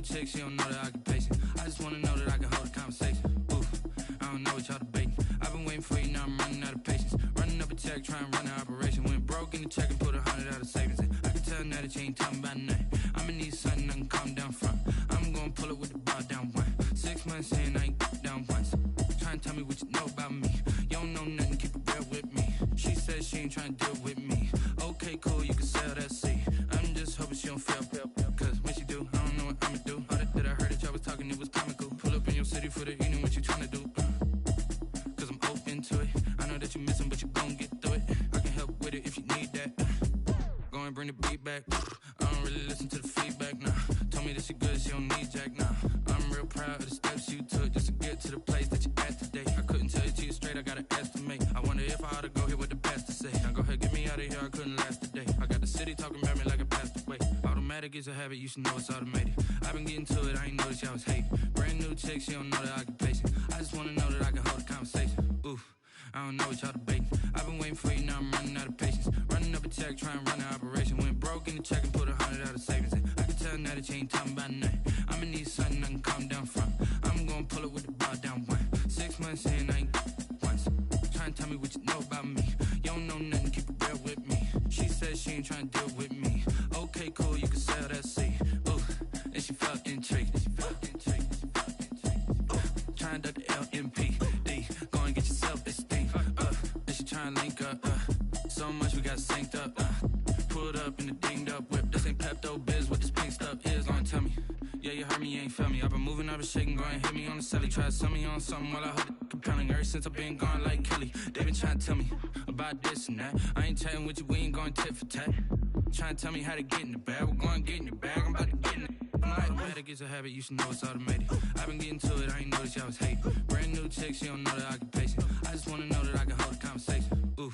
chick, she don't know the occupation. I just wanna know that I can hold a conversation. Ooh, I don't know what y'all debating. I've been waiting for you, now I'm running out of patience. Running up a check, trying to run an operation. Went broke in the check and put 100 out of savings in. I can tell now that you ain't talking about nothing. I'ma need something I can calm down from. I'm gonna pull it with the bar down one. 6 months in, I ain't down once. Trying to tell me what you know about me. You don't know nothing, keep it real with me. She said she ain't trying to deal with me. Okay, cool, you can sell that seed. I'm just hoping she don't fail. Cause when she do, I don't know what I'ma do. All that I heard that y'all was talking, it was comical. Pull up in your city for the evening, what you tryna do? Cause I'm open to it. I know that you missing, but you gon' get through it. I can help with it if you need that. Go and bring the beat back. I don't really listen to the feedback, nah. Told me that she good, she don't need jack, nah. I'm real proud of the steps you took just to get to the place that you at today. I couldn't tell you to you straight, I gotta estimate. I wonder if I ought to go here with the best to say. Now go ahead, get me out of here, I couldn't last today. I got the city talking about me like I passed away. Automatic is a habit, you should know it's automated. I've been getting to it, I ain't noticed y'all was hating. Brand new chick, she don't know the occupation. I just wanna know that I can hold a conversation. Ooh, I don't know what y'all debating. I've been waiting for you, now I'm running out of patience. Running up a check, trying to run an operation. Went broke in the check and put 100 out of savings in. I can tell now that you ain't talking about nothing. I'ma need something I can calm down from. I'm gonna pull it with the bar down one. 6 months in, I ain't once. Trying to tell me what you know about me. You don't know nothing, keep it real with me. She said she ain't trying to deal with me. Okay, cool, you can sell that seed. Ooh, and she felt intrigued. Trying to duck the LMPD. Go and get your self-esteem. And she trying to link up. So much we got synced up. Pulled up in the dinged up whip. This ain't Pepto-Biz, what this pink stuff is. Long tell me. Yeah, you heard me, you ain't felt me. I've been moving, I've been shaking, go and hit me on the celly. Try to sell me on something while I hold it compelling. Ever since I've been gone like Kelly, they been trying to tell me about this and that. I ain't chatting with you, we ain't going tit for tat. Trying to tell me how to get in the bag. We're going to get in the bag, I'm about to get in it. Automatic is a habit, you should know it's automated. I've been getting to it, I ain't noticed y'all was hating. Brand new chick, she don't know the occupation. I just wanna know that I can hold a conversation. Ooh,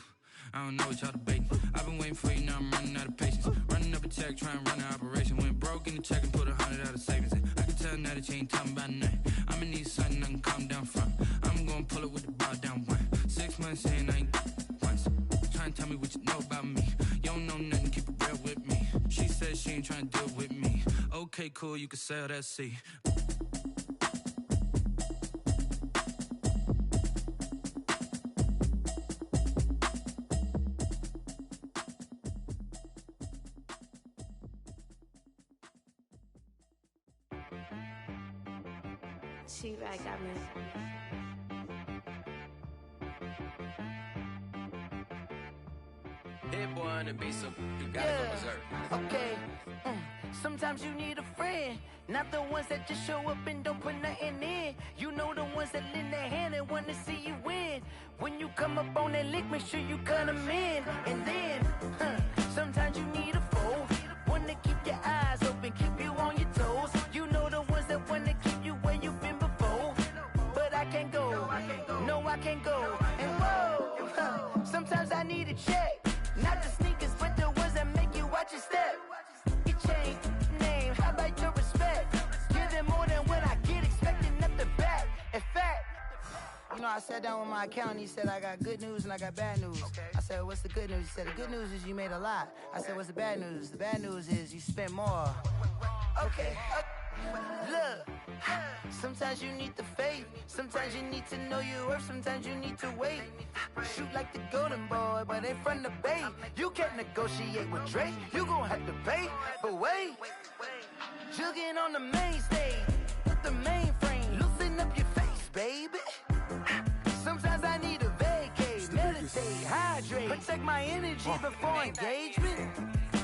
I don't know what y'all debating. I've been waiting for you, now I'm running out of patience. Running up a check, trying to run an operation. Went broke in the check and put 100 out of savings in. I can tell now that you ain't talking about nothing. I'ma need something I can calm down from. I'm gonna pull it with the bar down one. 6 months in, I ain't once. Trying to tell me what you know about me. You don't know nothing, keep it real with me. She said she ain't trying to deal with me. Okay, cool, you can sell that seed. T-Rag got me. Hit boy on the beat, so you gotta go berserk. Okay. Sometimes you need a friend, not the ones that just show up and don't put nothing in. You know the ones that lend their hand and want to see you win. When you come up on that lick, make sure you cut them in. And then, sometimes you need a foe, one to keep your eyes open, keep you on your toes. You know the ones that want to keep you where you've been before. But I can't go, no I can't go. And whoa, sometimes I need a check. Not the sneakers, but the ones that make you watch your step. Your chain, name, how about your respect? Give them more than what I get, expecting up the back. In fact, you know, I sat down with my accountant, he said I got good news and I got bad news. I said, what's the good news? He said, the good news is you made a lot. I said, what's the bad news? The bad news is you spent more. Okay, look, sometimes you need the faith, sometimes you need to know your worth, sometimes you need to wait. Shoot like the golden boy, but in front of the bay. You can't negotiate with Drake, you gon' have to pay. But wait, jugging on the main stage, with the mainframe, loosen up your face, baby. Sometimes I need a vacate, meditate, hydrate, protect my energy before engagement.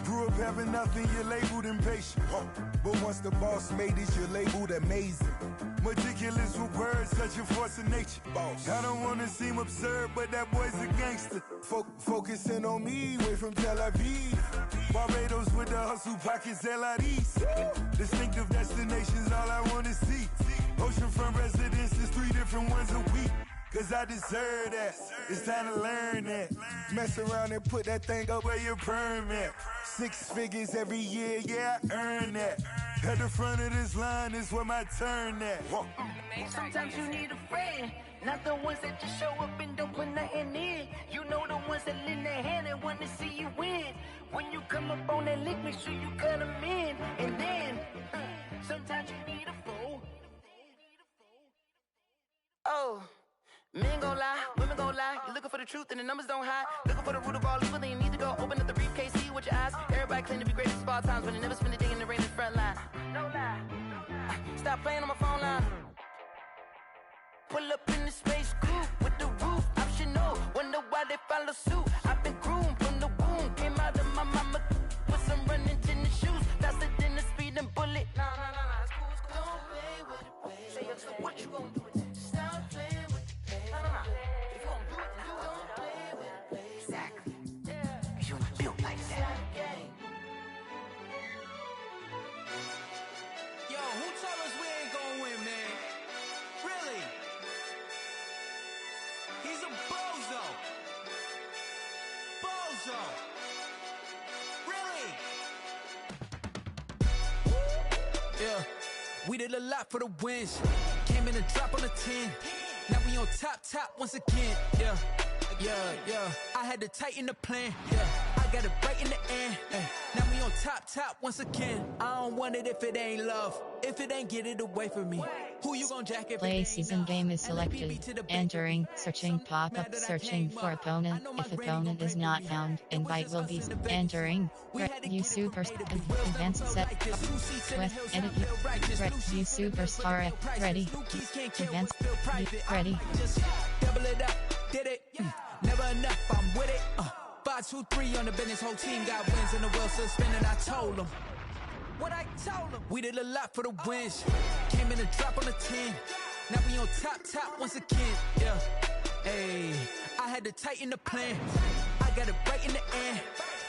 Grew up having nothing, you're labeled impatient. But once the boss made it, you're labeled amazing. Meticulous with words, such a force of nature. I don't wanna seem absurd, but that boy's a gangster. Focusing on me, way from Tel Aviv. Barbados with the hustle pockets, LIDs. Distinctive destinations, all I wanna see. Oceanfront residences, 3 different ones a week. Cause I deserve that, it's time to learn that. Mess around and put that thing up where your perm at. 6 figures every year, yeah, I earn that. At the front of this line is where my turn at. Sometimes you need a friend, not the ones that just show up and don't put nothing in. You know the ones that lend their hand and want to see you win. When you come up on that lick, make sure you cut them in. And then, sometimes you need Oh, men gon' lie, women gon' lie. You're looking for the truth and the numbers don't hide. Looking for the root of all evil, then you need to go open up the briefcase, see with your eyes. Everybody claim to be greatest of all times, but they never spend a day in the rain in the front line. No lie. Stop playing on my phone line. Pull up in the space coupe with the roof optional. Wonder why they follow suit. I've been groomed from the womb. Came out of my mama with some running tennis shoes. Faster than the speeding bullet. No, it's cool, it's cool. Don't play with it, baby. Say so what you gon' do with it? Stop playing with it, baby. No. If you gon' do it, then don't play with it, baby. Exactly. Cause you ain't built like that. Yo, who told us we ain't gonna win, man? Really? He's a bozo. Bozo. Really? Yeah, we did a lot for the wins. Came in a drop on the 10. Now we on top once again. Yeah. I had to tighten the plan. Yeah, I got it right in the end. Now we on top once again. I don't want it if it ain't love. If it ain't, get it away from me. Who you gon' jack if Play season game is selected. Entering, searching pop-up, searching for opponent. If opponent is not found, invite will be entering. You superstar advanced set with edit. You superstar ready. Advanced ready. Double it up, did it. Never enough, I'm with it. 5, 2, 3 on the business. Whole team got wins and the wheel still spinning. I told them what I told them. We did a lot for the wins. Came in a drop on the 10. Now we on top once again. Yeah. Hey, I had to tighten the plan. I got it right in the end.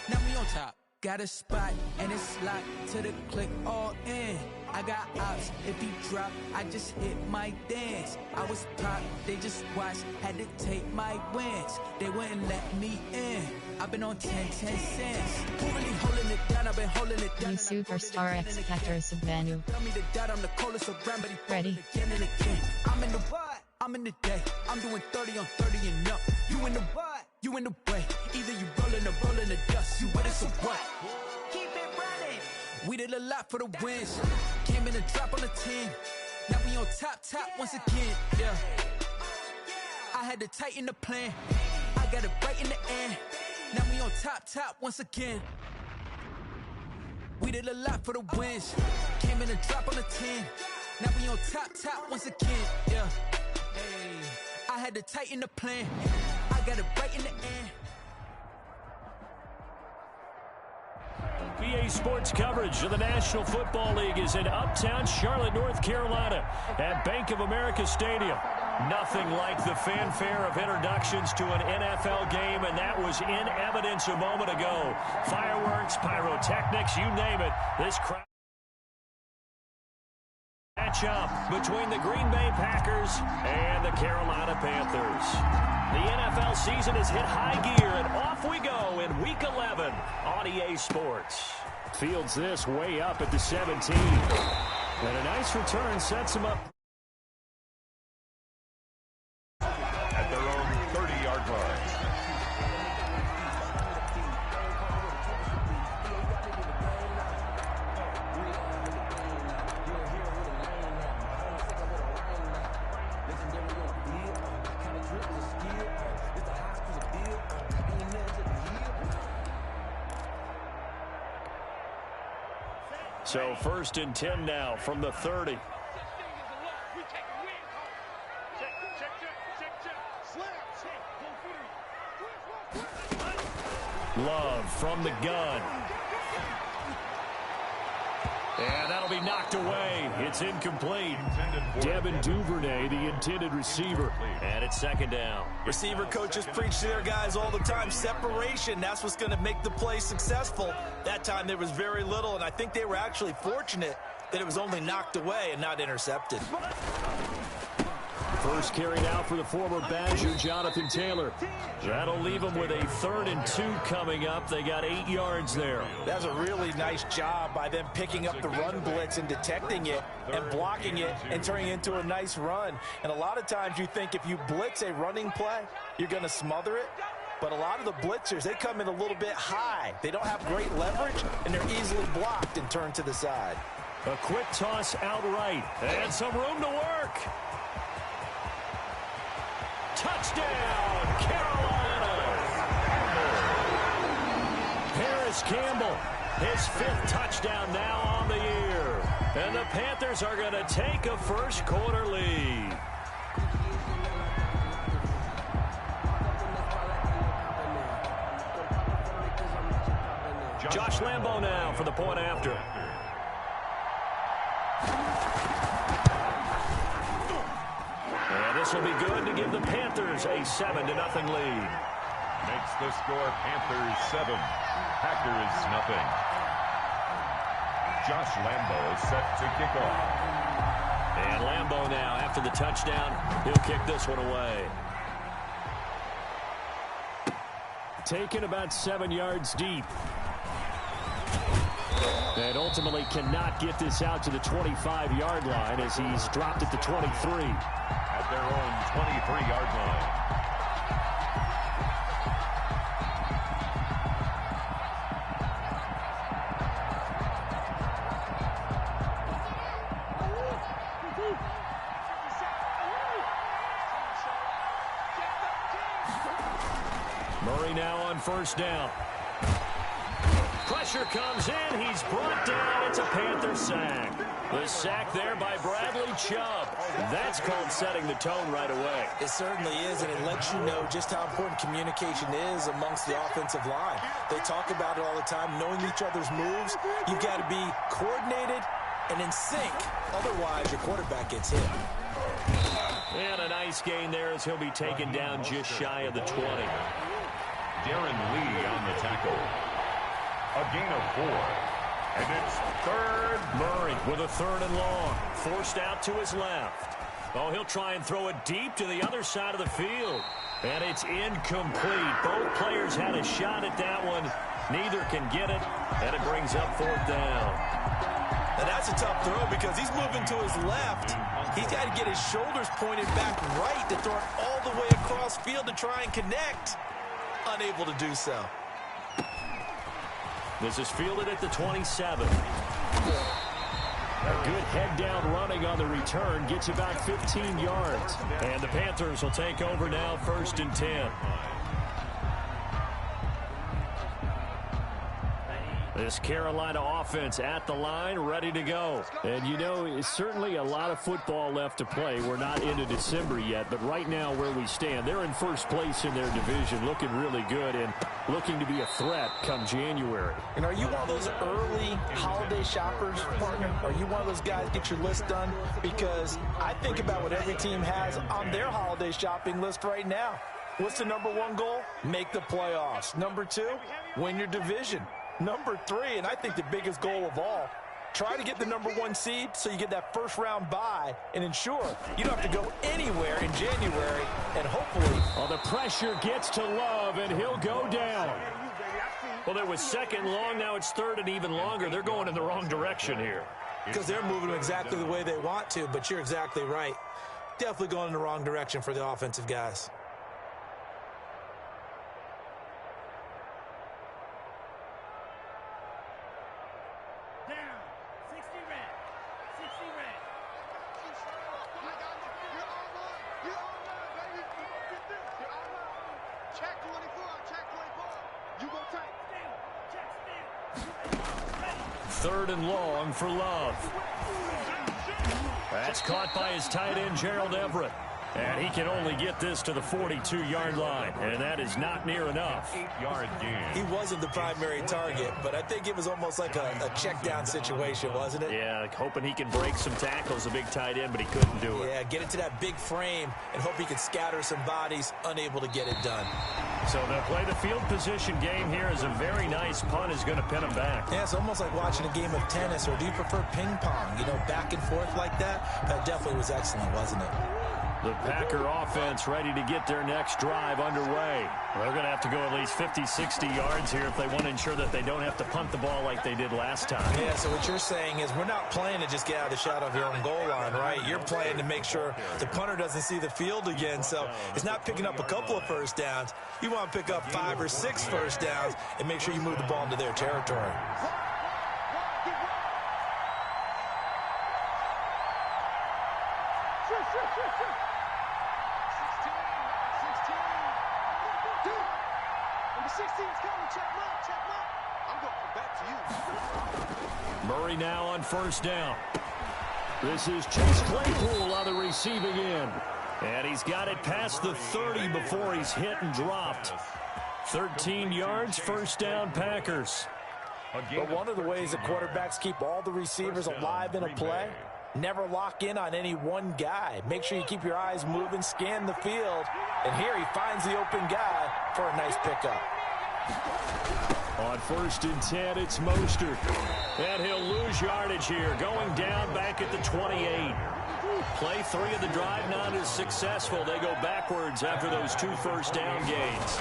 Now we on top. Got a spot and it's locked to the click all in. I got ops, if he drop, I just hit my dance. I was pop, they just watched, had to take my wins. They wouldn't let me in. I've been on 10 cents. Who really holding it down? I've been holding it down. You superstar X Factor Subvanu. Ready. I'm in the what? I'm in the day. I'm doing 30 on 30 and up. You in the what? You in the way. Either you rolling or rolling the dust. You with us or what? Keep it running. We did a lot for the wins. Came in a drop on the 10. Now we on top once again. Yeah. I had to tighten the plan. I got it right in the end. Now we on top once again. We did a lot for the wins. Came in a drop on the 10. Now we on top once again. Yeah. Hey, I had to tighten the plan. I got it right in the end. BA Sports coverage of the National Football League is in uptown Charlotte, North Carolina at Bank of America Stadium. Nothing like the fanfare of introductions to an NFL game, and that was in evidence a moment ago. Fireworks, pyrotechnics, you name it. This crowd matchup between the Green Bay Packers and the Carolina Panthers. The NFL season has hit high gear, and off we go in Week 11 on EA Sports. Fields this way up at the 17. And a nice return sets him up at their own 30-yard line. So 1st and 10 now from the 30. Love from the gun. And that'll be knocked away. It's incomplete. Devin Duvernay, the intended receiver. And it's 2nd down. Receiver coaches preach to their guys all the time. Separation, that's what's going to make the play successful. That time there was very little, and I think they were actually fortunate that it was only knocked away and not intercepted. First carried out for the former Badger, Jonathan Taylor. That'll leave them with a 3rd and 2 coming up. They got 8 yards there. That's a really nice job by them picking up the run blitz and detecting it and blocking it and turning it into a nice run. And a lot of times you think if you blitz a running play, you're going to smother it. But a lot of the blitzers, they come in a little bit high. They don't have great leverage, and they're easily blocked and turned to the side. A quick toss outright, and some room to work. Touchdown, Carolina! Harris Campbell, his 5th touchdown now on the year. And the Panthers are going to take a first quarter lead. Josh Lambo now for the point after. And this will be good to give the Panthers a 7-0 lead. Makes the score Panthers 7, Packers 0. Josh Lambo is set to kick off. And Lambo now, after the touchdown, he'll kick this one away. Taken about 7 yards deep. And ultimately cannot get this out to the 25-yard line as he's dropped at the 23. At their own 23-yard line. Murray now on first down. Pressure comes in. He's brought down. It's a Panther sack. The sack there by Bradley Chubb. That's called setting the tone right away. It certainly is, and it lets you know just how important communication is amongst the offensive line. They talk about it all the time, knowing each other's moves. You've got to be coordinated and in sync. Otherwise, your quarterback gets hit. And a nice gain there as he'll be taken down just shy of the 20. Darren Lee on the tackle. A gain of 4. And it's third. Murray with a 3rd and long. Forced out to his left. Oh, he'll try and throw it deep to the other side of the field. And it's incomplete. Both players had a shot at that one. Neither can get it. And it brings up 4th down. And that's a tough throw because he's moving to his left. He's got to get his shoulders pointed back right to throw it all the way across field to try and connect. Unable to do so. This is fielded at the 27. A good head-down running on the return. Gets about 15 yards. And the Panthers will take over now, 1st and 10. This Carolina offense at the line, ready to go. And, you know, it's certainly a lot of football left to play. We're not into December yet, but right now where we stand, they're in first place in their division, looking really good and looking to be a threat come January. And are you one of those early holiday shoppers, partner? Are you one of those guys get your list done? Because I think about what every team has on their holiday shopping list right now. What's the #1 goal? Make the playoffs. #2, win your division. #3, and I think the biggest goal of all, try to get the #1 seed so you get that first-round bye and ensure you don't have to go anywhere in January, and hopefully... Oh, the pressure gets to Love, and he'll go down. Well, there was 2nd and long. Now it's 3rd and even longer. They're going in the wrong direction here. Because they're moving exactly the way they want to, but you're exactly right. Definitely going in the wrong direction for the offensive guys. Third and long for Love. That's caught by his tight end, Gerald Everett. And he can only get this to the 42-yard line, and that is not near enough. 8-yard gain. He wasn't the primary target, but I think it was almost like a check-down situation, wasn't it? Yeah, hoping he can break some tackles, a big tight end, but he couldn't do it. Yeah, get into that big frame and hope he could scatter some bodies, unable to get it done. So they'll play the field position game here as a very nice punt is going to pin him back. Yeah, it's almost like watching a game of tennis, or do you prefer ping pong? You know, back and forth like that? That definitely was excellent, wasn't it? The Packer offense ready to get their next drive underway. They're going to have to go at least 50, 60 yards here if they want to ensure that they don't have to punt the ball like they did last time. Yeah, so what you're saying is we're not playing to just get out of the shot of your own goal line, right? You're playing to make sure the punter doesn't see the field again. So it's not picking up a couple of first downs. You want to pick up 5 or 6 first downs and make sure you move the ball into their territory. Murray now on first down. This is Chase Claypool on the receiving end. And he's got it past the 30 before he's hit and dropped. 13 yards, first down, Packers. But one of the ways that quarterbacks keep all the receivers alive in a play, never lock in on any one guy. Make sure you keep your eyes moving, scan the field. And here he finds the open guy for a nice pickup. On 1st and 10, it's Mostert. And he'll lose yardage here, going down back at the 28. Play 3 of the drive not as successful. They go backwards after those 2 first down gains.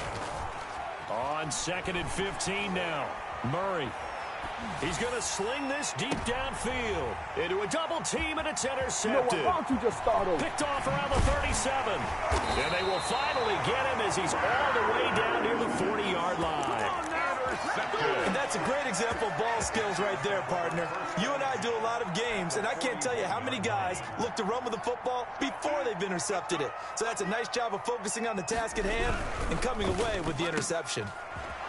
On 2nd and 15 now, Murray. He's going to sling this deep downfield into a double team, and it's intercepted. You know what? Why don't you just start over? Picked off around the 37. And they will finally get him as he's all the way down near the 40-yard line. And that's a great example of ball skills right there, partner. You and I do a lot of games, and I can't tell you how many guys look to run with the football before they've intercepted it. So that's a nice job of focusing on the task at hand and coming away with the interception.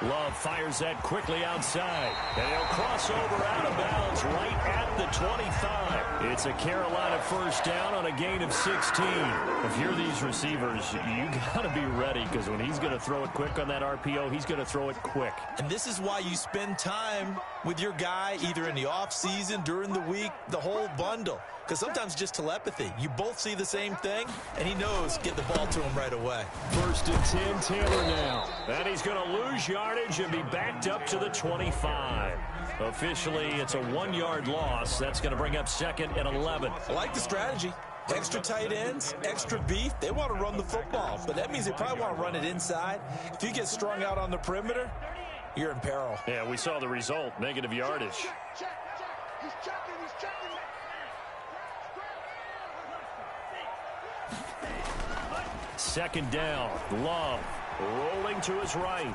Love fires that quickly outside, and he'll cross over out of bounds right at the 25. It's a Carolina first down on a gain of 16. If you're these receivers, you got to be ready, because when he's going to throw it quick on that RPO, he's going to throw it quick. And this is why you spend time with your guy either in the offseason, during the week, the whole bundle. Because sometimes just telepathy. You both see the same thing, and he knows get the ball to him right away. 1st and 10, Taylor now. And he's going to lose yardage and be backed up to the 25. Officially, it's a 1-yard loss. That's going to bring up 2nd and 11. I like the strategy. Extra tight ends, extra beef. They want to run the football, but that means they probably want to run it inside. If you get strung out on the perimeter, you're in peril. Yeah, we saw the result, negative yardage. Second down, Love rolling to his right.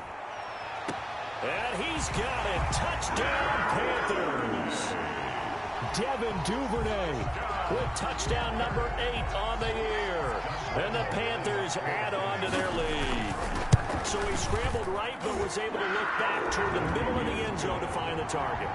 And he's got it. Touchdown, Panthers. Devin Duvernay with touchdown number 8 on the year. And the Panthers add on to their lead. So he scrambled right, but was able to look back toward the middle of the end zone to find the target.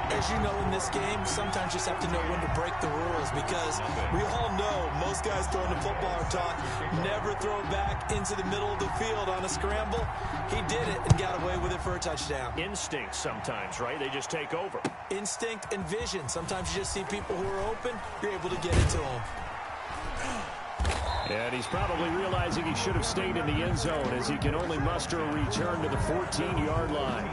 As you know, in this game, sometimes you just have to know when to break the rules, because we all know most guys throwing the football are taught never throw back into the middle of the field on a scramble. He did it and got away with it for a touchdown. Instinct sometimes, right? They just take over. Instinct and vision. Sometimes you just see people who are open, you're able to get it to them. And he's probably realizing he should have stayed in the end zone, as he can only muster a return to the 14-yard line.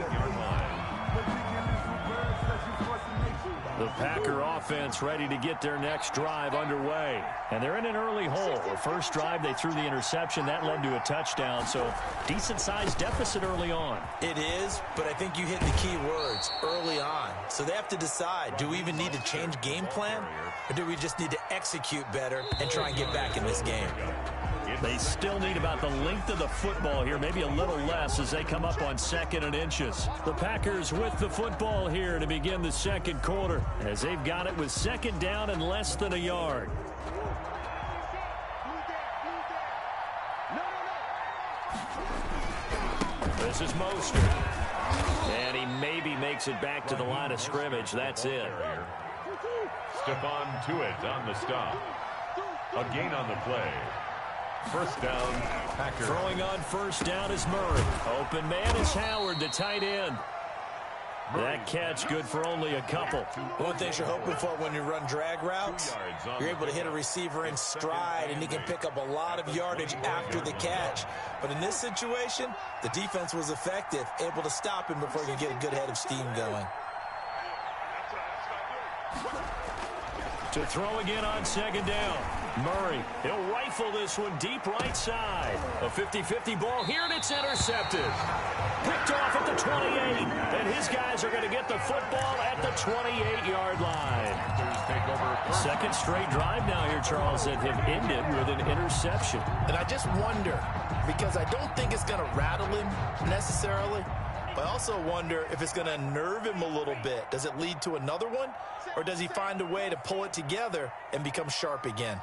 The Packer offense ready to get their next drive underway. And they're in an early hole. The first drive, they threw the interception. That led to a touchdown, so decent-sized deficit early on. It is, but I think you hit the key words, early on. So they have to decide, do we even need to change game plan? Or do we just need to execute better and try and get back in this game? They still need about the length of the football here, maybe a little less, as they come up on 2nd and inches. The Packers with the football here to begin the second quarter, as they've got it with 2nd down and less than a yard. This is Mostert. And he maybe makes it back to the line of scrimmage. That's it. Stephon Tuitt on the stop. A gain on the play. First down, Packers. Throwing on first down is Murray. Open man is Howard, the tight end. That catch good for only a couple. One thing you're hoping for when you run drag routes, you're able to hit a receiver in stride, and he can pick up a lot of yardage after the catch. But in this situation, the defense was effective, able to stop him before he could get a good head of steam going. To throw again on 2nd down. Murray, he'll rifle this one deep right side. A 50-50 ball here, and it's intercepted. Picked off at the 28, and his guys are going to get the football at the 28-yard line. Second straight drive now here, Charles, that have ended with an interception. And I just wonder, because I don't think it's going to rattle him necessarily, but I also wonder if it's going to nerve him a little bit. Does it lead to another one, or does he find a way to pull it together and become sharp again?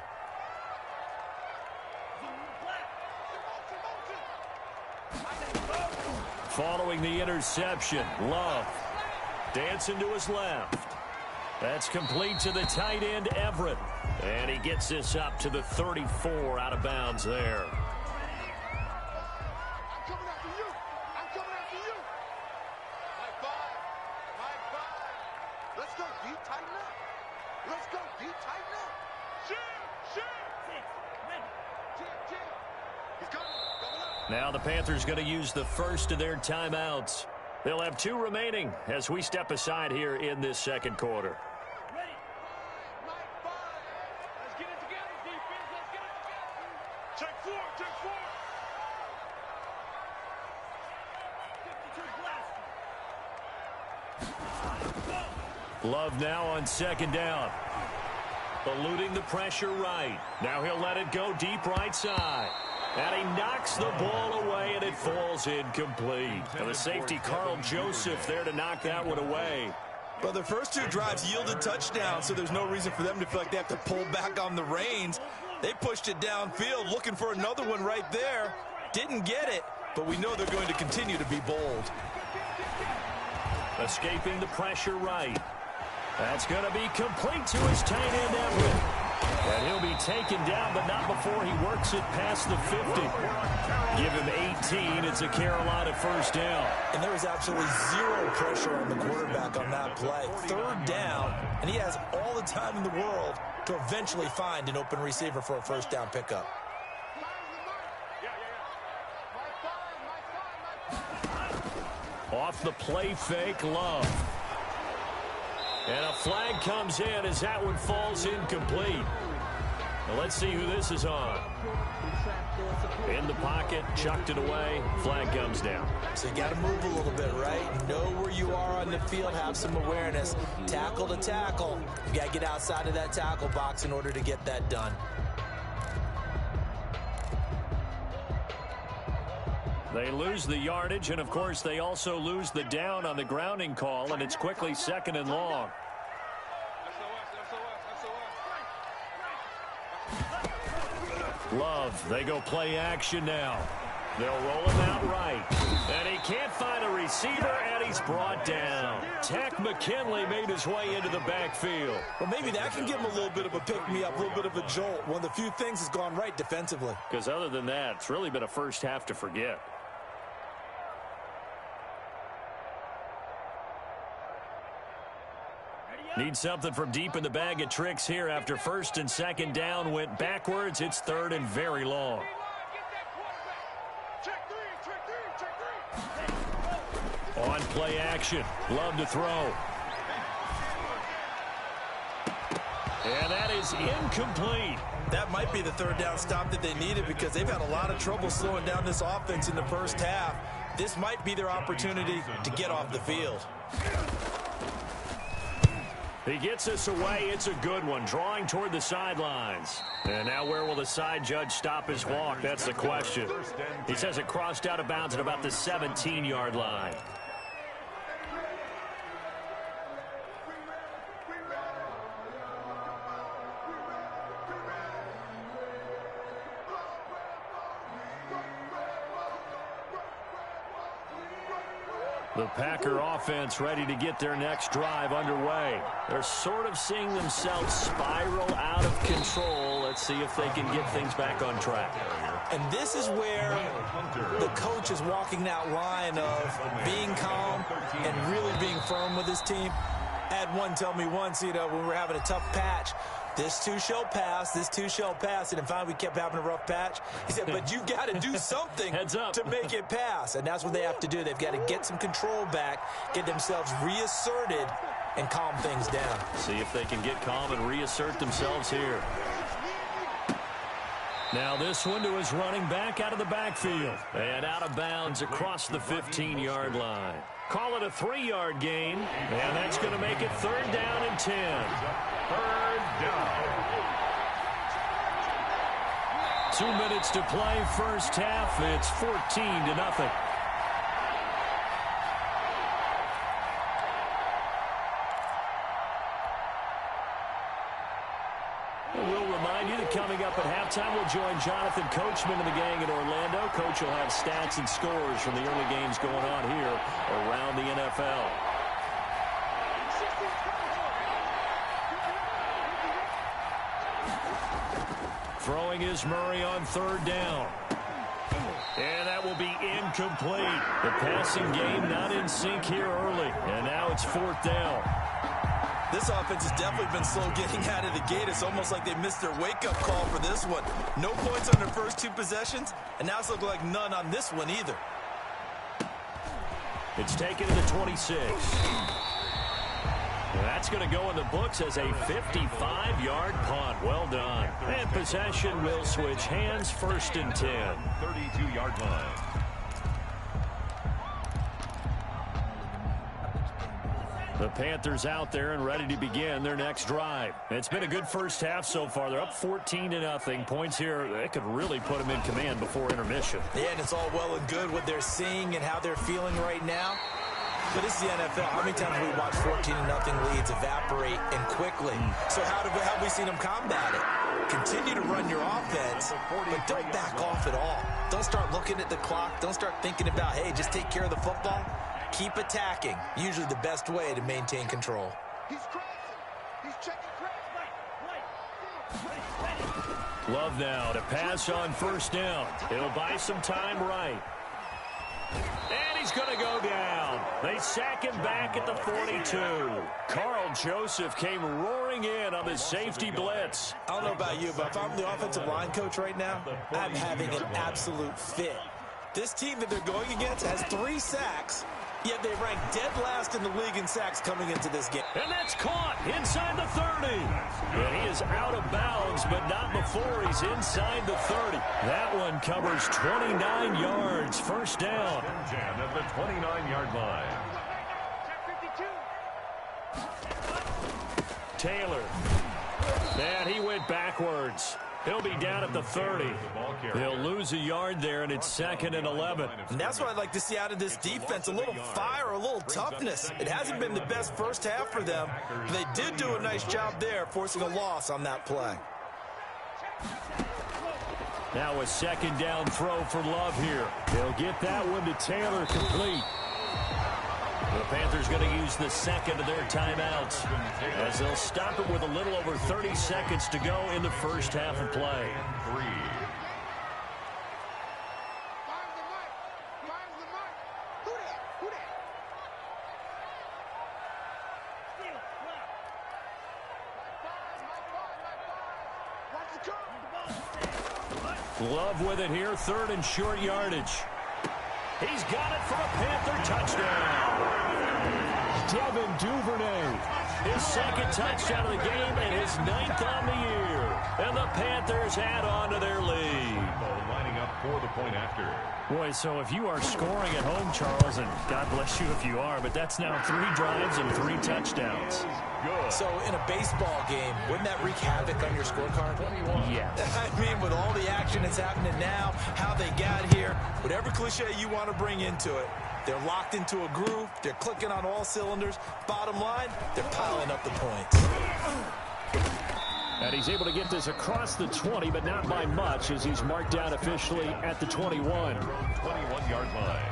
Following the interception, Love dancing to his left. That's complete to the tight end, Everett. And he gets this up to the 34 out of bounds there. Now the Panthers going to use the first of their timeouts. They'll have 2 remaining as we step aside here in this second quarter. Let's get it together, defense. Let's get it together. Check 4, check 4. Love now on second down. Eluding the pressure right. Now he'll let it go deep right side. And he knocks the ball away, and it falls incomplete. And the safety, Carl Joseph, there to knock that one away. Well, their first 2 drives yielded touchdowns, so there's no reason for them to feel like they have to pull back on the reins. They pushed it downfield, looking for another one right there. Didn't get it, but we know they're going to continue to be bold. Escaping the pressure right. That's going to be complete to his tight end, Everett. And he'll be taken down, but not before he works it past the 50. Give him 18. It's a Carolina first down. And there was absolutely 0 pressure on the quarterback on that play. 3rd down, and he has all the time in the world to eventually find an open receiver for a first down pickup. Off the play fake, Love. And a flag comes in as that one falls incomplete. Now let's see who this is on. In the pocket, chucked it away, flag comes down. So you got to move a little bit, right? Know where you are on the field, have some awareness. Tackle to tackle. You got to get outside of that tackle box in order to get that done. They lose the yardage, and of course they also lose the down on the grounding call, and it's quickly 2nd and long. Love, they go play action now. They'll roll him out right. And he can't find a receiver, and he's brought down. Tech McKinley made his way into the backfield. Well, maybe that can give him a little bit of a pick-me-up, a little bit of a jolt. One of the few things has gone right defensively. Because other than that, it's really been a first half to forget. Need something from deep in the bag of tricks here after 1st and 2nd down went backwards. It's 3rd and very long. On play action. Love to throw. And that is incomplete. That might be the 3rd down stop that they needed because they've had a lot of trouble slowing down this offense in the first half. This might be their opportunity to get off the field. He gets us away. It's a good one. Drawing toward the sidelines. And now where will the side judge stop his walk? That's the question. He says it crossed out of bounds at about the 17-yard line. The Packer offense ready to get their next drive underway. They're sort of seeing themselves spiral out of control. Let's see if they can get things back on track. And this is where the coach is walking that line of being calm and really being firm with his team. I had one tell me once, when we were having a tough patch, this too shall pass, this too shall pass. And finally we kept having a rough patch. He said, but you've got to do something to make it pass. And that's what they have to do. They've got to get some control back, get themselves reasserted, and calm things down. See if they can get calm and reassert themselves here. Now this one to his running back out of the backfield. And out of bounds across the 15-yard line. Call it a 3-yard gain. And that's going to make it 3rd down and 10. 3rd down. 2 minutes to play first half. It's 14-0. We'll remind remind you that coming up at halftime, we'll join Jonathan Coachman and the gang in Orlando. Coach will have stats and scores from the early games going on here around the NFL. Throwing is Murray on third down. And that will be incomplete. The passing game not in sync here early. And now it's fourth down. This offense has definitely been slow getting out of the gate. It's almost like they missed their wake-up call for this one. No points on their first two possessions, and now it's looking like none on this one either. It's taken to the 26. That's going to go in the books as a 55-yard punt. Well done. And possession will switch hands, first and 10. 32-yard line. The Panthers out there and ready to begin their next drive. It's been a good first half so far. They're up 14-0. Points here, that could really put them in command before intermission. Yeah, and it's all well and good what they're seeing and how they're feeling right now. But this is the NFL. How many times have we watched 14-0 leads evaporate and quickly? So how have we seen them combat it? Continue to run your offense, but don't back off at all. Don't start looking at the clock. Don't start thinking about, hey, just take care of the football. Keep attacking. Usually the best way to maintain control. He's crossing. He's checking Love now to pass on first down. It'll buy some time right. And he's going to go down. They sack him back at the 42. Carl Joseph came roaring in on the safety blitz. I don't know about you, but if I'm the offensive line coach right now, I'm having an absolute fit. This team that they're going against has 3 sacks, yet they rank dead last in the league in sacks coming into this game. And that's caught inside the 30. And he is out of bounds, but not before he's inside the 30. That one covers 29 yards. First down. 10 at the 29-yard line. Taylor. And he went backwards. He'll be down at the 30. They'll lose a yard there, and it's 2nd and 11. And that's what I'd like to see out of this defense, a little fire, a little toughness. It hasn't been the best first half for them, but they did do a nice job there, forcing a loss on that play. Now a second down throw for Love here. They'll get that one to Taylor complete. The Panthers going to use the second of their timeouts as they'll stop it with a little over 30 seconds to go in the first half of play. Love with it here, 3rd and short yardage. He's got it for a Panther touchdown. Devin Duvernay, his 2nd touchdown of the game and his 9th on the year. And the Panthers add on to their lead. Lining up for the point after. Boy, so if you are scoring at home, Charles, and God bless you if you are, but that's now 3 drives and 3 touchdowns. Good. So in a baseball game, wouldn't that wreak havoc on your scorecard? Yeah. I mean, with all the action that's happening now, how they got here, whatever cliche you want to bring into it, they're locked into a groove. They're clicking on all cylinders. Bottom line, they're piling up the points. And he's able to get this across the 20, but not by much, as he's marked down officially at the 21. 21-yard line.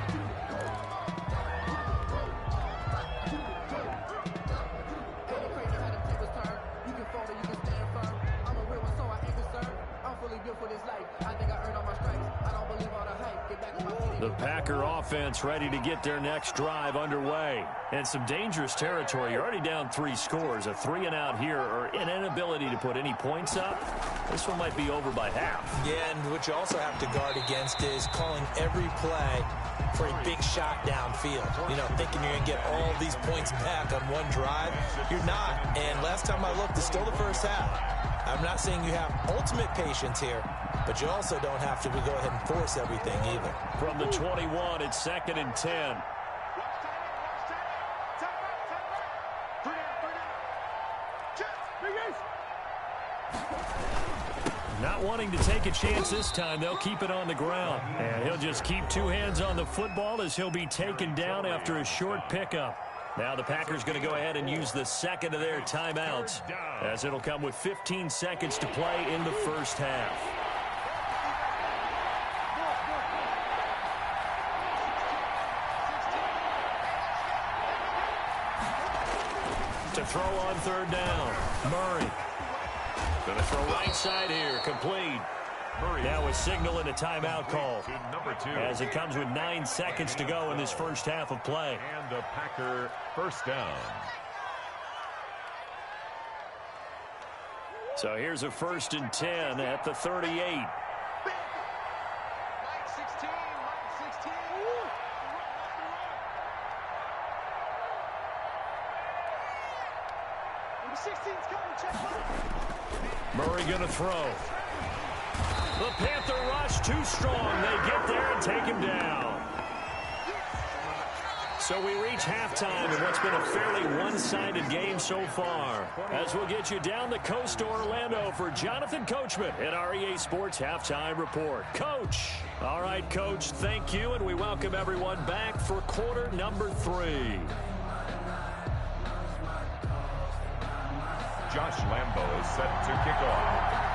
The Packer offense ready to get their next drive underway. And some dangerous territory. You're already down 3 scores. A 3-and-out here, or an inability to put any points up. This one might be over by half. Yeah, and what you also have to guard against is calling every play for a big shot downfield. You know, thinking you're going to get all these points back on one drive. You're not. And last time I looked, it's still the first half. I'm not saying you have ultimate patience here, but you also don't have to go ahead and force everything either. From the 21, it's 2nd and 10. Not wanting to take a chance this time, they'll keep it on the ground. And he'll just keep 2 hands on the football as he'll be taken down after a short pickup. Now the Packers going to go ahead and use the second of their timeouts, as it'll come with 15 seconds to play in the first half. To throw on third down, Murray. Going to throw right side here, complete. Now a signal and a timeout call, as it comes with 9 seconds to go in this first half of play. And a Packer first down. So here's a 1st and 10 at the 38. Murray going to throw. The Panther rush too strong. They get there and take him down. So we reach halftime in what's been a fairly one-sided game so far, as we'll get you down the coast to Orlando for Jonathan Coachman at our EA Sports Halftime Report. Coach. All right, Coach, thank you, and we welcome everyone back for quarter number 3. Josh Lambo is set to kick off.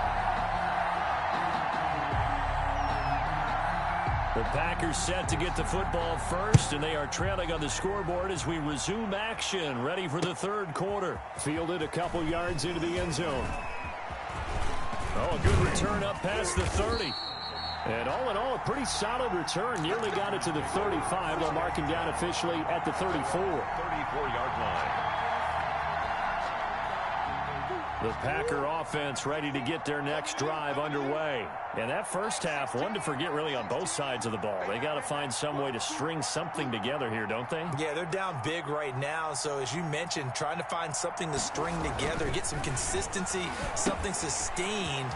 The Packers set to get the football first, and they are trailing on the scoreboard as we resume action, ready for the third quarter. Fielded a couple yards into the end zone. Oh, a good return up past the 30. And all in all, a pretty solid return. Nearly got it to the 35. They'll mark him down officially at the 34. 34-yard line. The Packer offense ready to get their next drive underway. And that first half, one to forget really on both sides of the ball. They got to find some way to string something together here, don't they? Yeah, they're down big right now. So as you mentioned, trying to find something to string together, get some consistency, something sustained,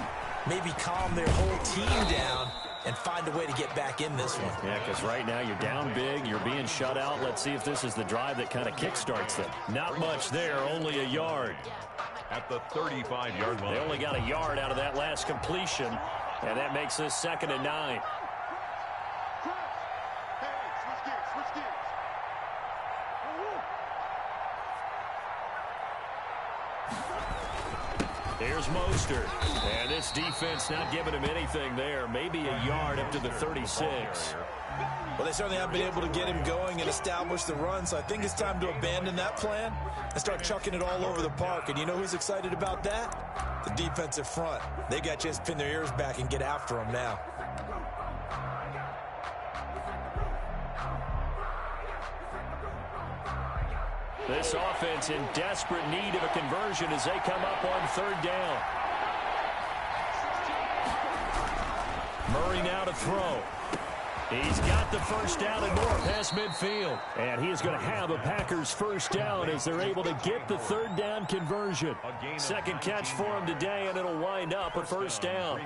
maybe calm their whole team down and find a way to get back in this one. Yeah, because right now you're down big, you're being shut out. Let's see if this is the drive that kind of kickstarts them. Not much there, only a yard. At the 35-yard line. They only got a yard out of that last completion, and that makes this 2nd and 9. Here's Mostert, and this defense not giving him anything there. Maybe a yard up to the 36. Well, they certainly have been able to get him going and establish the run, so I think it's time to abandon that plan and start chucking it all over the park. And you know who's excited about that? The defensive front. They got a chance to pin their ears back and get after him now. This offense in desperate need of a conversion as they come up on third down. Murray now to throw. He's got the first down and more past midfield. And he is going to have a Packers first down as they're able to get the third down conversion. Second catch for him today, and it'll wind up a first down.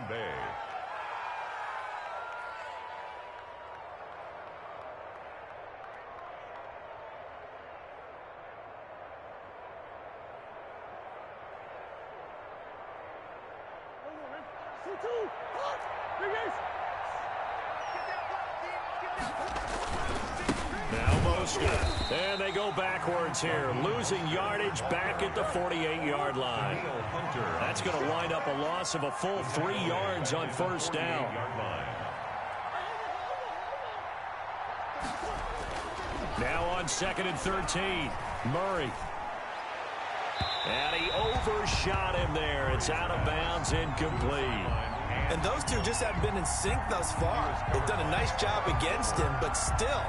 And they go backwards here, losing yardage back at the 48-yard line. That's going to wind up a loss of a full 3 yards on first down. Now on 2nd and 13, Murray. And he overshot him there. It's out of bounds, incomplete. And those two just haven't been in sync thus far. They've done a nice job against him, but still,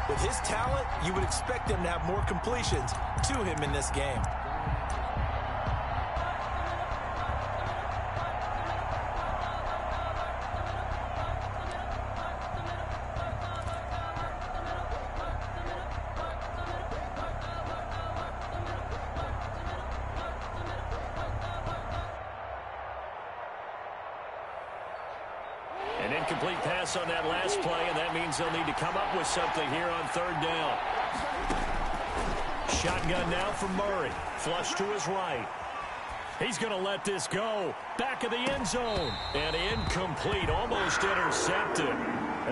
with his talent, you would expect him to have more completions to him in this game. An incomplete pass on that last play, and that means they'll need to come up with something here on third down. Shotgun now from Murray. Flush to his right. He's going to let this go. Back of the end zone. And incomplete. Almost intercepted.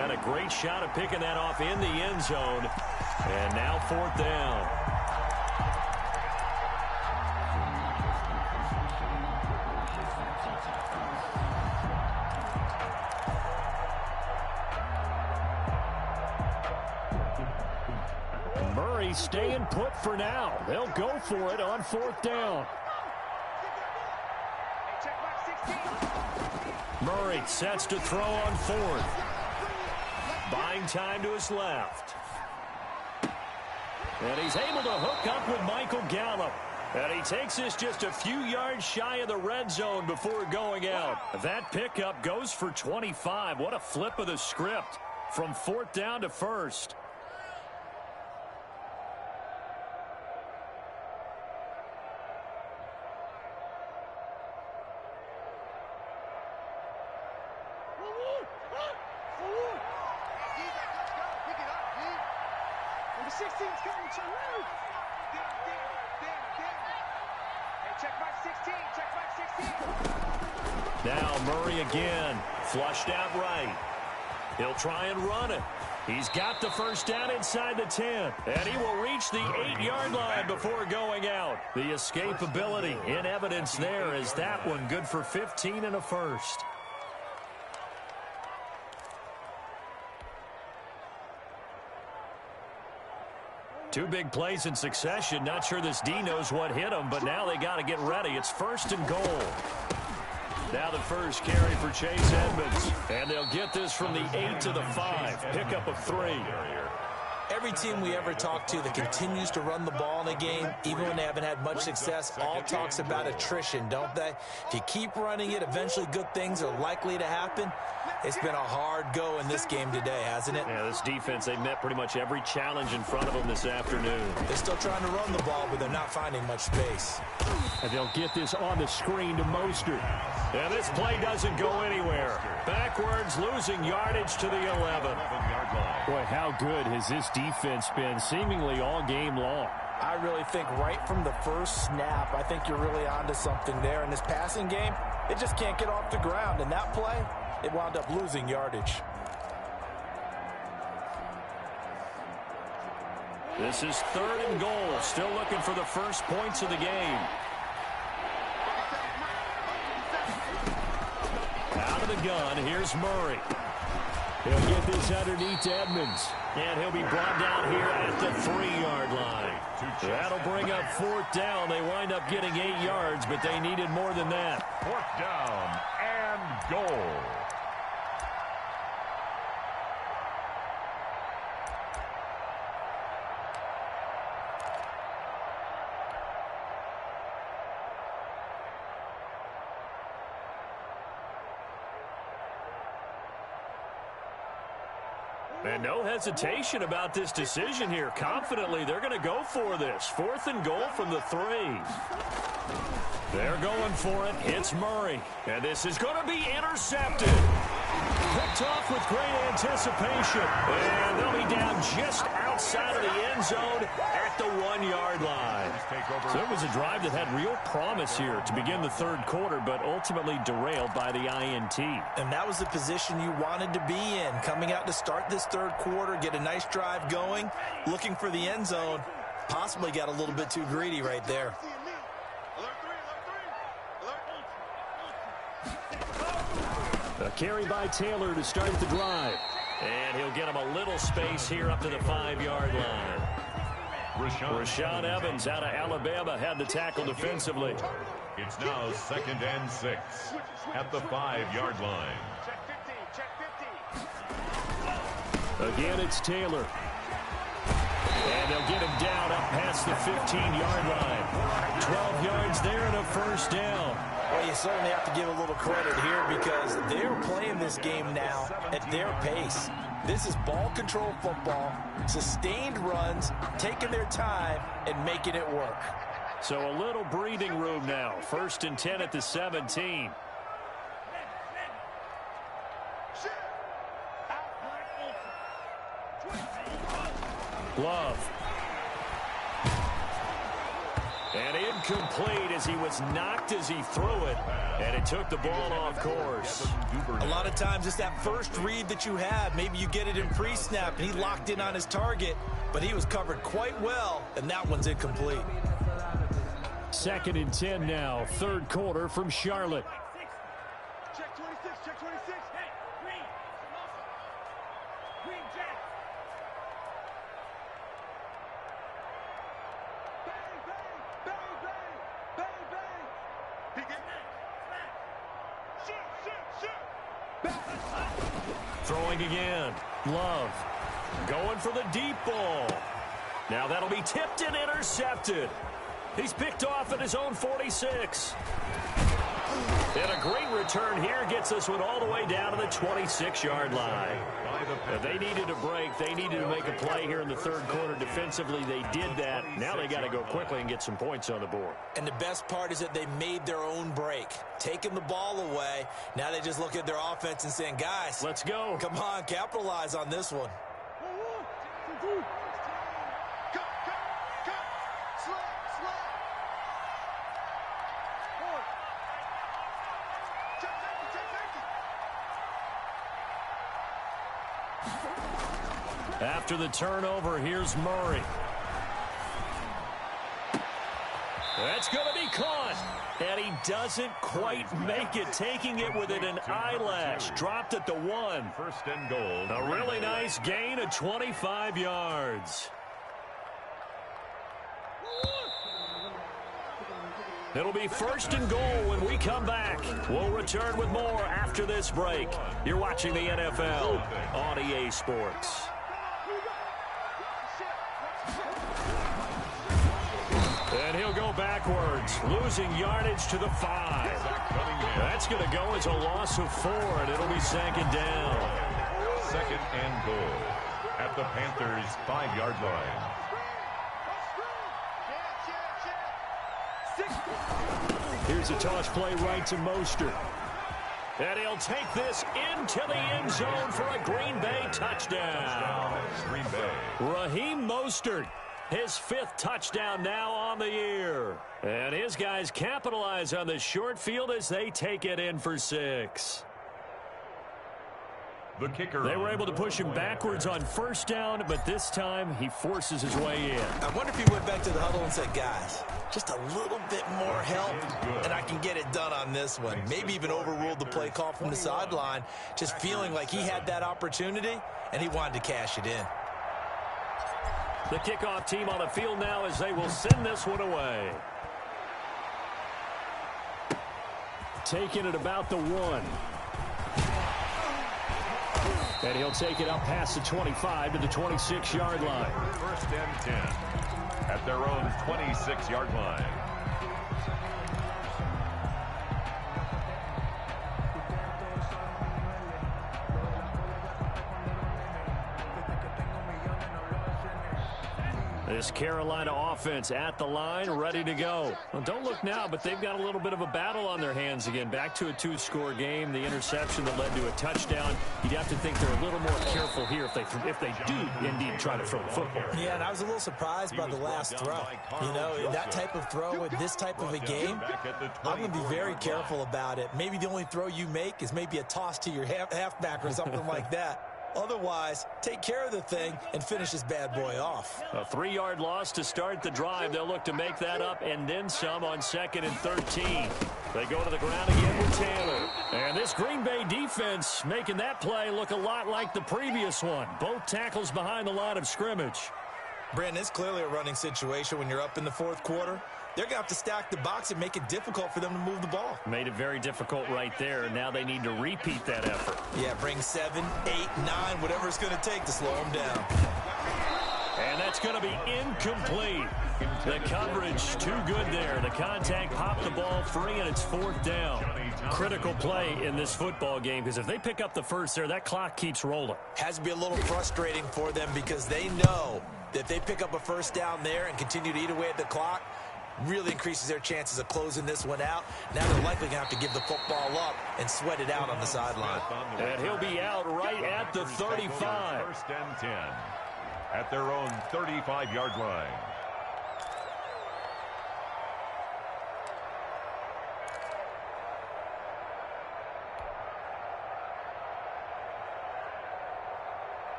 And a great shot of picking that off in the end zone. And now fourth down. he's staying put for now. They'll go for it on 4th down. Murray sets to throw on 4th. Buying time to his left. And he's able to hook up with Michael Gallup. And he takes this just a few yards shy of the red zone before going out. That pickup goes for 25. What a flip of the script from 4th down to 1st. Now Murray again, flushed out right. He'll try and run it. He's got the 1st down inside the 10, and he will reach the 8-yard line before going out. The escapability in evidence there is that one good for 15 and a 1st. Two big plays in succession. Not sure this D knows what hit him, but now they got to get ready. It's 1st and goal. Now the first carry for Chase Edmonds. And they'll get this from the 8 to the 5. Pickup of 3. Every team we ever talk to that continues to run the ball in a game, even when they haven't had much success, all talks about attrition, don't they? If you keep running it, eventually good things are likely to happen. It's been a hard go in this game today, hasn't it? Yeah, this defense, they met pretty much every challenge in front of them this afternoon. They're still trying to run the ball, but they're not finding much space. And they'll get this on the screen to Mostert. And this play doesn't go anywhere. Backwards, losing yardage to the 11. Boy, how good has this defense been seemingly all game long? I really think right from the first snap, I think you're really onto something there. In this passing game, it just can't get off the ground. And that play, it wound up losing yardage. This is 3rd and goal. Still looking for the first points of the game. Out of the gun, here's Murray. He'll get this underneath to Edmonds. And he'll be brought down here at the 3-yard line. That'll bring up 4th down. They wind up getting 8 yards, but they needed more than that. 4th down and goal. And no hesitation about this decision here. Confidently, they're going to go for this. 4th and goal from the 3. They're going for it. It's Murray. And this is going to be intercepted. Picked off with great anticipation. And they'll be down just outside of the end zone at the 1-yard line. So it was a drive that had real promise here to begin the 3rd quarter, but ultimately derailed by the INT. And that was the position you wanted to be in. Coming out to start this 3rd quarter, get a nice drive going, looking for the end zone. Possibly got a little bit too greedy right there. A carry by Taylor to start the drive. And he'll get him a little space here up to the 5-yard line. Rashaan Evans out of Alabama had the tackle defensively. It's now 2nd and 6 at the 5-yard line. Again, it's Taylor. And they'll get him down up past the 15-yard line. 12 yards there and a 1st down. Well, you certainly have to give a little credit here because they're playing this game now at their pace. This is ball control football, sustained runs, taking their time and making it work. So a little breathing room now. 1st and 10 at the 17. Love. And incomplete as he was knocked as he threw it. And it took the ball off course. A lot of times it's that first read that you have. Maybe you get it in pre-snap and he locked in on his target. But he was covered quite well, and that one's incomplete. 2nd and 10 now. 3rd quarter from Charlotte. Check 26, check 26. Hey, green. Green jack. Throwing again. Love. Going for the deep ball. Now that'll be tipped and intercepted. He's picked off at his own 46. And a great return here gets this one all the way down to the 26-yard line. If they needed a break, they needed to make a play here in the third quarter. Defensively, they did that. Now they got to go quickly and get some points on the board. And the best part is that they made their own break, taking the ball away. Now they just look at their offense and saying, guys, let's go. Come on, capitalize on this one. After the turnover, here's Murray. That's going to be caught. And he doesn't quite make it, taking it within an eyelash. Dropped at the 1. First and goal. A really nice gain of 25 yards. It'll be first and goal when we come back. We'll return with more after this break. You're watching the NFL on EA Sports. And he'll go backwards, losing yardage to the 5. That's going to go as a loss of 4, and it'll be second down. Second and goal at the Panthers' 5-yard line. Here's a toss play right to Mostert. And he'll take this into the end zone for a Green Bay touchdown. Green Bay. Raheem Mostert, his 5th touchdown now on the year. And his guys capitalize on the short field as they take it in for 6. The kicker. They were able to push him backwards on first down, but this time he forces his way in. I wonder if he went back to the huddle and said, guys, just a little bit more help, and I can get it done on this one. Maybe even overruled the play call from the sideline, just feeling like he had that opportunity, and he wanted to cash it in. The kickoff team on the field now as they will send this one away. Taking it about the 1. And he'll take it up past the 25 to the 26-yard line. First and 10 at their own 26-yard line. This Carolina offense at the line, ready to go. Well, don't look now, but they've got a little bit of a battle on their hands again. Back to a 2-score game. The interception that led to a touchdown. You'd have to think they're a little more careful here if they do indeed try to throw the football. Yeah, and I was a little surprised by the last throw. You know, that type of throw in this type of a game, I'm going to be very careful about it. Maybe the only throw you make is maybe a toss to your halfback or something like that. Otherwise, take care of the thing and finish this bad boy off. A 3-yard loss to start the drive. They'll look to make that up and then some on 2nd and 13. They go to the ground again with Taylor. And this Green Bay defense making that play look a lot like the previous one. Both tackles behind the line of scrimmage. Brandon, it's clearly a running situation when you're up in the 4th quarter. They're going to have to stack the box and make it difficult for them to move the ball. Made it very difficult right there. Now they need to repeat that effort. Yeah, bring 7, 8, 9, whatever it's going to take to slow them down. And that's going to be incomplete. The coverage too good there. The contact popped the ball free, and it's 4th down. Critical play in this football game, because if they pick up the first there, that clock keeps rolling. Has to be a little frustrating for them because they know that if they pick up a first down there and continue to eat away at the clock, really increases their chances of closing this one out. Now they're likely going to have to give the football up and sweat it out on the sideline. And he'll be out right at the 35. First and 10 at their own 35-yard line.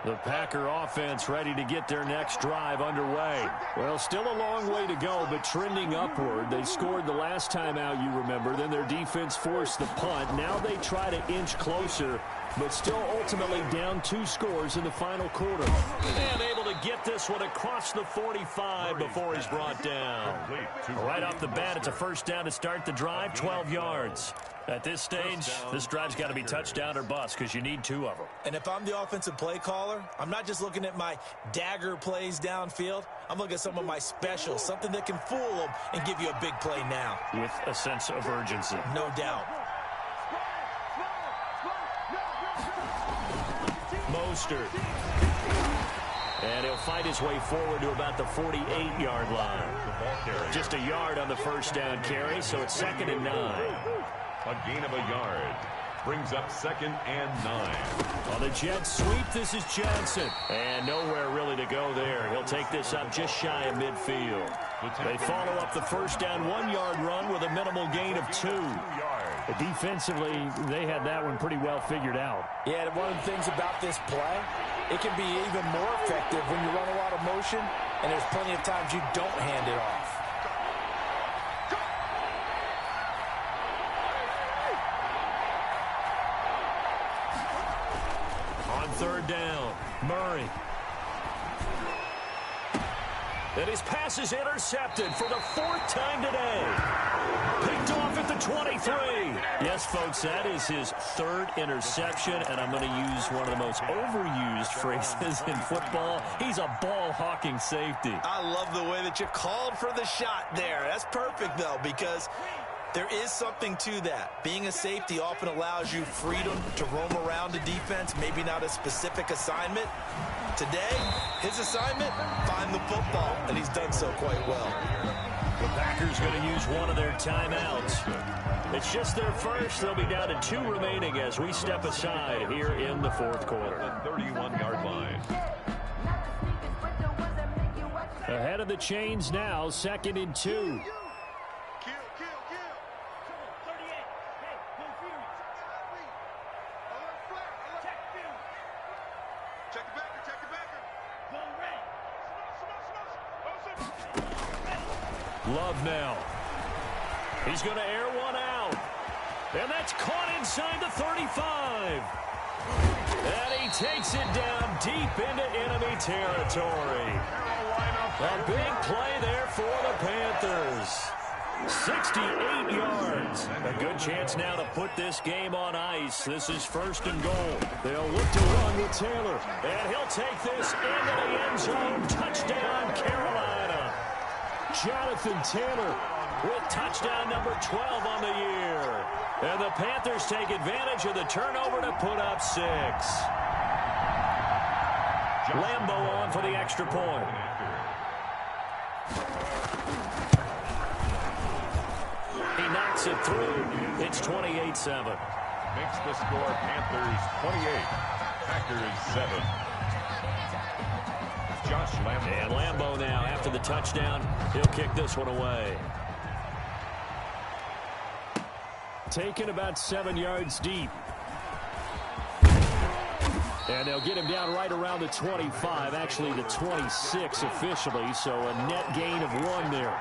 The Packer offense ready to get their next drive underway. Well, still a long way to go, but trending upward. They scored the last time out, you remember. Then their defense forced the punt. Now they try to inch closer, but still ultimately down 2 scores in the final quarter. And able to get this one across the 45 before he's brought down. Right off the bat, it's a first down to start the drive, 12 yards. At this stage, this drive's got to be touchdown or bust because you need 2 of them. And if I'm the offensive play caller, I'm not just looking at my dagger plays downfield. I'm looking at some of my specials, something that can fool them and give you a big play now. With a sense of urgency. No doubt. Mostert. And he'll fight his way forward to about the 48-yard line. Just a yard on the first down carry, so it's 2nd and 9. A gain of a yard. Brings up 2nd and 9. On the jet sweep, this is Johnson. And nowhere really to go there. He'll take this up just shy of midfield. They follow up the first down 1-yard run with a minimal gain of 2. Defensively, they had that one pretty well figured out. Yeah, and one of the things about this play, it can be even more effective when you run a lot of motion, and there's plenty of times you don't hand it off. On 3rd down, Murray. And his pass is intercepted for the 4th time today. Picked off at the 23. Yes, folks, that is his 3rd interception, and I'm going to use one of the most overused phrases in football. He's a ball-hawking safety. I love the way that you called for the shot there. That's perfect, though, because there is something to that. Being a safety often allows you freedom to roam around the defense, maybe not a specific assignment. Today, his assignment, find the football, and he's done so quite well. The Packers going to use one of their timeouts. It's just their first. They'll be down to 2 remaining as we step aside here in the 4th quarter. 31-yard line. Ahead of the chains now, 2nd and 2. Love now. He's going to air one out. And that's caught inside the 35. And he takes it down deep into enemy territory. A big play there for the Panthers. 68 yards. A good chance now to put this game on ice. This is 1st and goal. They'll look to run with Taylor. And he'll take this into the end zone. Touchdown, Carolina. Jonathan Taylor with touchdown number 12 on the year. And the Panthers take advantage of the turnover to put up 6. Lambeau on for the extra point. He knocks it through. It's 28-7. Makes the score Panthers 28, Packers 7. Josh Lambeau. And Lambeau now, after the touchdown, he'll kick this one away. Taken about 7 yards deep. And they'll get him down right around the 25, actually the 26 officially, so a net gain of 1 there.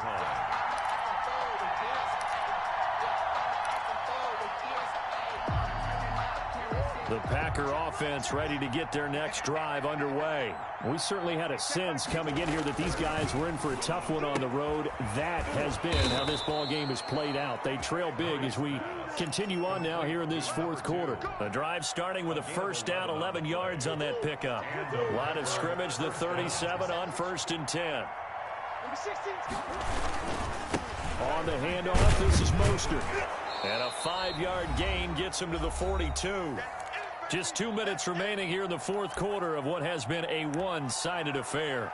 The Packer offense ready to get their next drive underway. We certainly had a sense coming in here that these guys were in for a tough one on the road. That has been how this ball game has played out. They trail big as we continue on now here in this 4th quarter. The drive starting with a first down, 11 yards on that pickup. Line of scrimmage, the 37 on 1st and 10. On the handoff, this is Mostert. And a 5-yard gain gets him to the 42. Just 2 minutes remaining here in the 4th quarter of what has been a one-sided affair.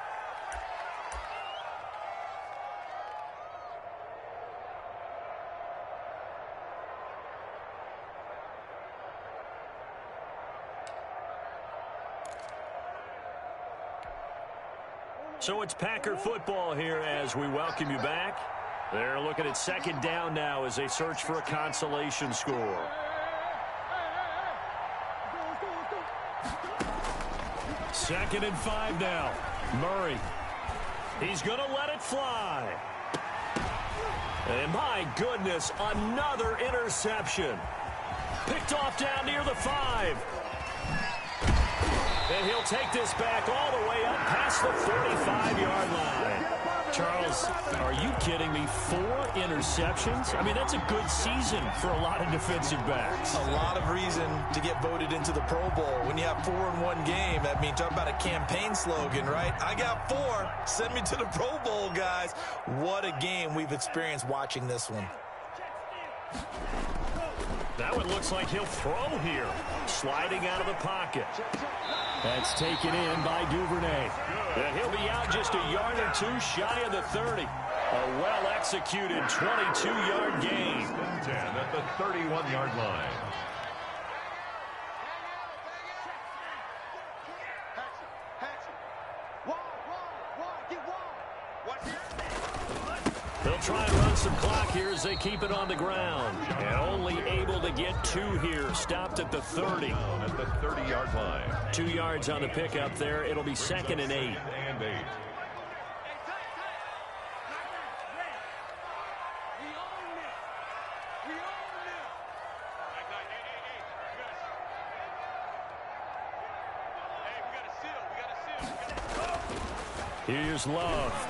So it's Packer football here as we welcome you back. They're looking at 2nd down now as they search for a consolation score. Second and 5 now. Murray. He's going to let it fly. And my goodness, another interception. Picked off down near the 5. And he'll take this back all the way up past the 45-yard line. Charles, are you kidding me? 4 interceptions? I mean, that's a good season for a lot of defensive backs. A lot of reason to get voted into the Pro Bowl. When you have 4 in one game, I mean, talk about a campaign slogan, right? I got 4. Send me to the Pro Bowl, guys. What a game we've experienced watching this one. Now it looks like he'll throw here. Sliding out of the pocket. That's taken in by Duvernay. And he'll be out just a yard or 2 shy of the 30. A well-executed 22-yard gain. 10 at the 31-yard line. They'll try and run some clock here as they keep it on the ground. And only able to get 2 here. Stopped at the 30. At the 30-yard line. 2 yards on the pickup there. It'll be 2nd and 8. And 8. Here's Love.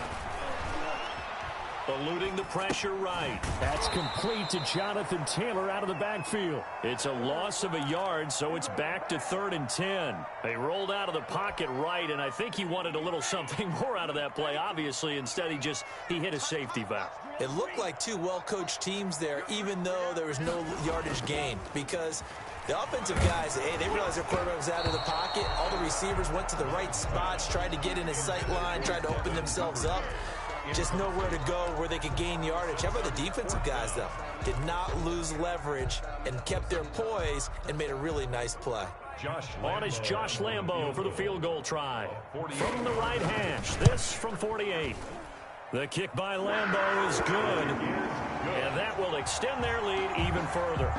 Eluding the pressure right. That's complete to Jonathan Taylor out of the backfield. It's a loss of a yard, so it's back to 3rd and 10. They rolled out of the pocket right, and I think he wanted a little something more out of that play, obviously. Instead, he hit a safety valve. It looked like 2 well-coached teams there, even though there was no yardage gain, because the offensive guys, hey, they realized their quarterback was out of the pocket. All the receivers went to the right spots, tried to get in his sight line, tried to open themselves up. Just nowhere to go where they could gain yardage. How about the defensive guys, though? Did not lose leverage and kept their poise and made a really nice play. On is Josh Lambo for the field goal try. From the right hash, this from 48. The kick by Lambo is good, and that will extend their lead even further.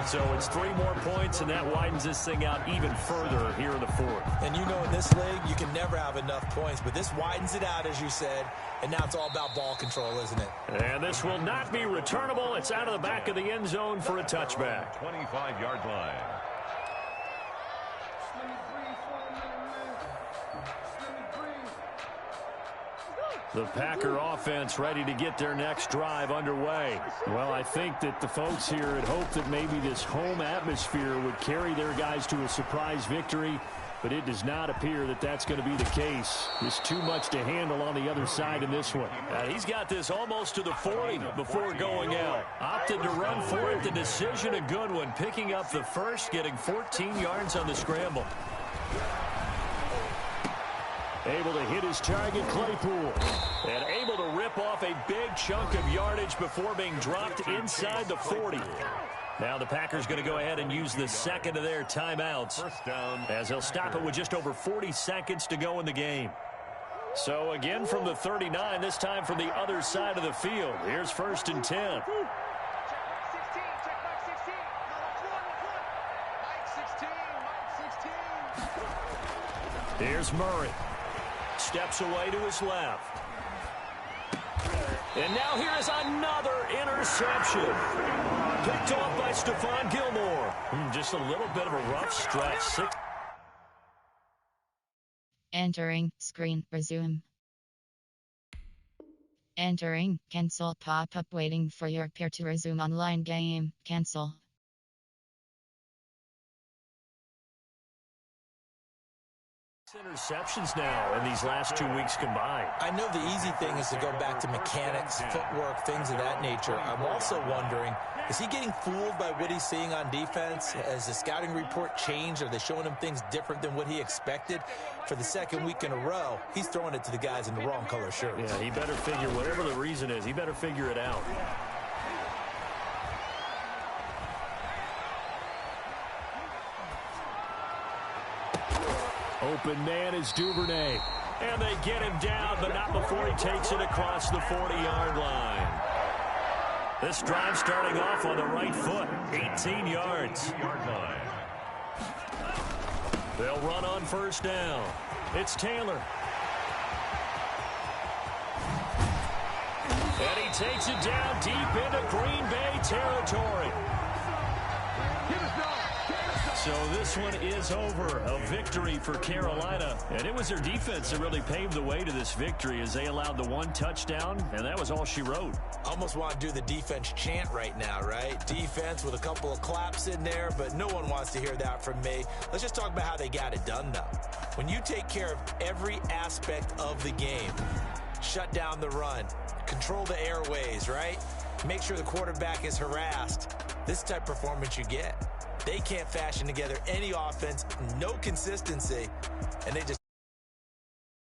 So it's 3 more points, and that widens this thing out even further here in the 4th. And you know in this league, you can never have enough points, but this widens it out, as you said, and now it's all about ball control, isn't it? And this will not be returnable. It's out of the back of the end zone for a touchback. 25-yard line. The Packer offense ready to get their next drive underway. Well, I think that the folks here had hoped that maybe this home atmosphere would carry their guys to a surprise victory, but it does not appear that that's going to be the case. There's too much to handle on the other side in this one. He's got this almost to the 40 before going out. Opted to run for it. The decision a good one. Picking up the first, getting 14 yards on the scramble. Able to hit his target, Claypool. And able to rip off a big chunk of yardage before being dropped inside the 40. Now the Packers going to go ahead and use the second of their timeouts, First down, as they'll stop it with just over 40 seconds to go in the game. So again from the 39, this time from the other side of the field. Here's 1st and 10. Here's Murray. Steps away to his left. And now here is another interception. Picked off by Stephon Gilmore. Just a little bit of a rough stretch. Entering, screen, resume. Entering, cancel pop-up waiting for your peer to resume online game. Cancel. Interceptions now in these last 2 weeks combined. I know the easy thing is to go back to mechanics, footwork, things of that nature. I'm also wondering, is he getting fooled by what he's seeing on defense? Has the scouting report changed? Are they showing him things different than what he expected? For the 2nd week in a row, he's throwing it to the guys in the wrong color shirts. Yeah, he better figure, whatever the reason is, he better figure it out. Open man is Duvernay. And they get him down, but not before he takes it across the 40-yard line. This drive starting off on the right foot. 18 yards. They'll run on 1st down. It's Taylor. And he takes it down deep into Green Bay territory. So this one is over. A victory for Carolina. And it was their defense that really paved the way to this victory as they allowed the one touchdown, and that was all she wrote. Almost want to do the defense chant right now, right? Defense with a couple of claps in there, but no one wants to hear that from me. Let's just talk about how they got it done, though. When you take care of every aspect of the game, shut down the run, control the airways, right? Make sure the quarterback is harassed. This type of performance you get. They can't fashion together any offense, no consistency, and they just